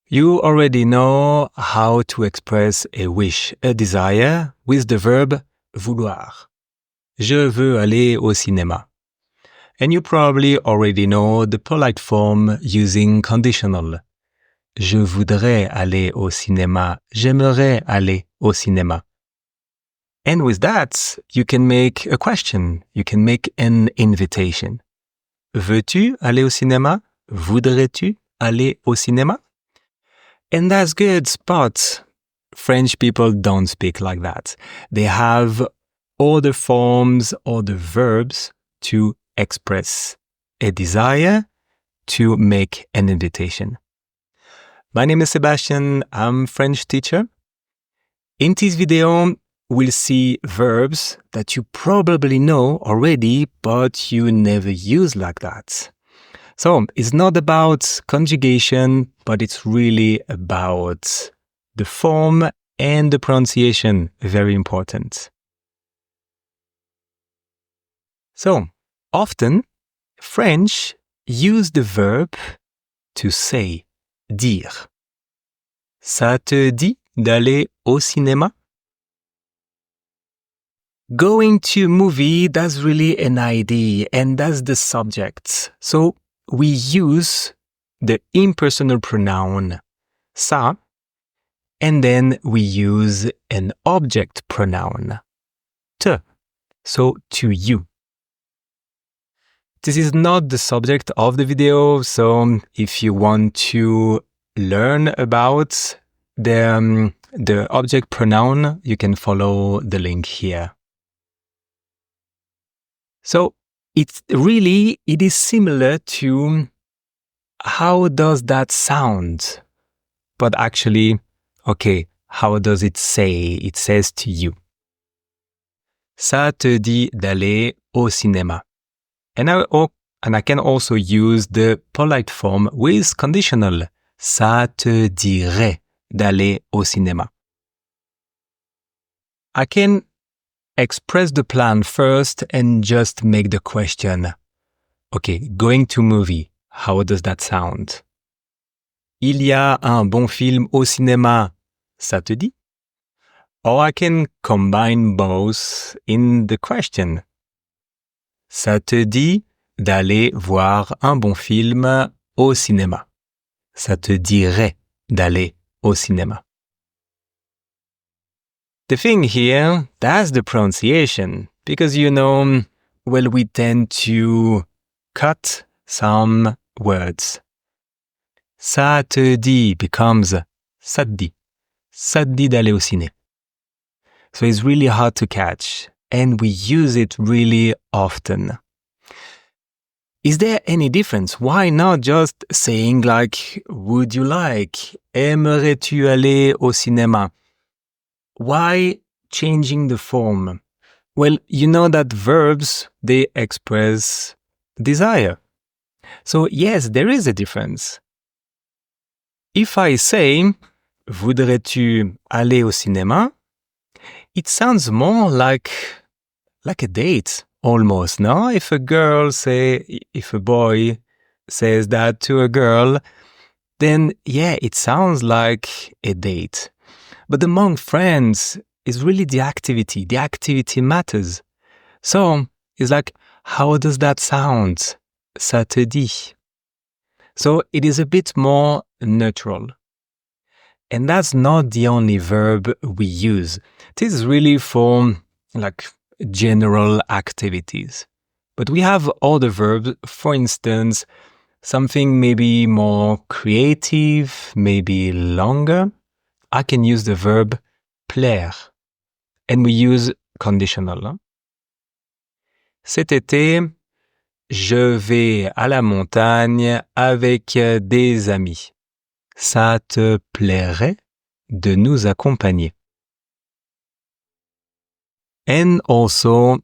You already know how to express a wish, a desire, with the verb vouloir. Je veux aller au cinéma. And you probably already know the polite form using conditional. Je voudrais aller au cinéma. J'aimerais aller au cinéma. And with that, you can make a question. You can make an invitation. Veux-tu aller au cinéma? Voudrais-tu aller au cinéma? And that's good, but French people don't speak like that. They have all the forms or the verbs to express a desire, to make an invitation. My name is Sebastien. I'm French teacher. In this video, we'll see verbs that you probably know already, but you never use like that. So it's not about conjugation, but it's really about the form and the pronunciation. Very important. So often, French use the verb to say, dire. Ça te dit d'aller au cinéma? Going to a movie, that's really an idea, and that's the subject. So we use the impersonal pronoun ça, and then we use an object pronoun te, so to you. This is not the subject of the video, so if you want to learn about the object pronoun, you can follow the link here. So it is similar to how does that sound? But actually, okay, how does it say? It says to you. Ça te dit d'aller au cinéma. And I can also use the polite form with conditional. Ça te dirait d'aller au cinéma. I can express the plan first and just make the question. Okay, going to movie, how does that sound? Il y a un bon film au cinéma, ça te dit? Or I can combine both in the question. Ça te dit d'aller voir un bon film au cinéma? Ça te dirait d'aller au cinéma? The thing here, that's the pronunciation, because we tend to cut some words. Ça te dit becomes ça te dit. Ça te dit d'aller au ciné. So it's really hard to catch, and we use it really often. Is there any difference? Why not just saying like, would you like? Aimerais-tu aller au cinéma? Why changing the form? Well, you know that verbs, they express desire. So yes, there is a difference. If I say, voudrais-tu aller au cinéma? It sounds more like a date, almost, no? If a boy says that to a girl, then yeah, it sounds like a date. But among friends, it's really the activity. The activity matters. So it's like, how does that sound? Ça te dit. So it is a bit more neutral. And that's not the only verb we use. This is really for like general activities. But we have other verbs, for instance, something maybe more creative, maybe longer. I can use the verb plaire. And we use conditional. Cet été, je vais à la montagne avec des amis. Ça te plairait de nous accompagner? And also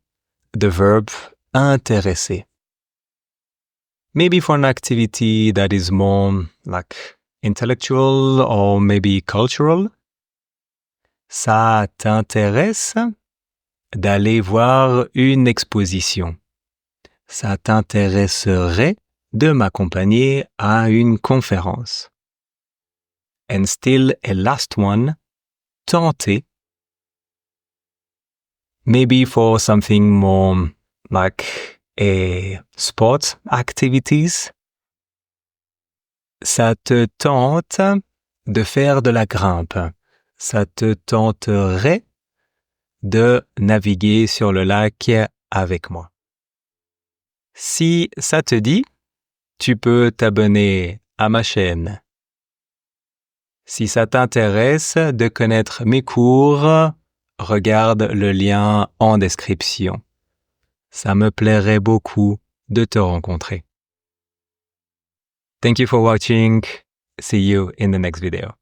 the verb intéresser. Maybe for an activity that is more like intellectual or maybe cultural. Ça t'intéresse d'aller voir une exposition? Ça t'intéresserait de m'accompagner à une conférence? And still a last one, tenter. Maybe for something more like a sport activities. Ça te tente de faire de la grimpe. Ça te tenterait de naviguer sur le lac avec moi. Si ça te dit, tu peux t'abonner à ma chaîne. Si ça t'intéresse de connaître mes cours, regarde le lien en description. Ça me plairait beaucoup de te rencontrer. Thank you for watching. See you in the next video.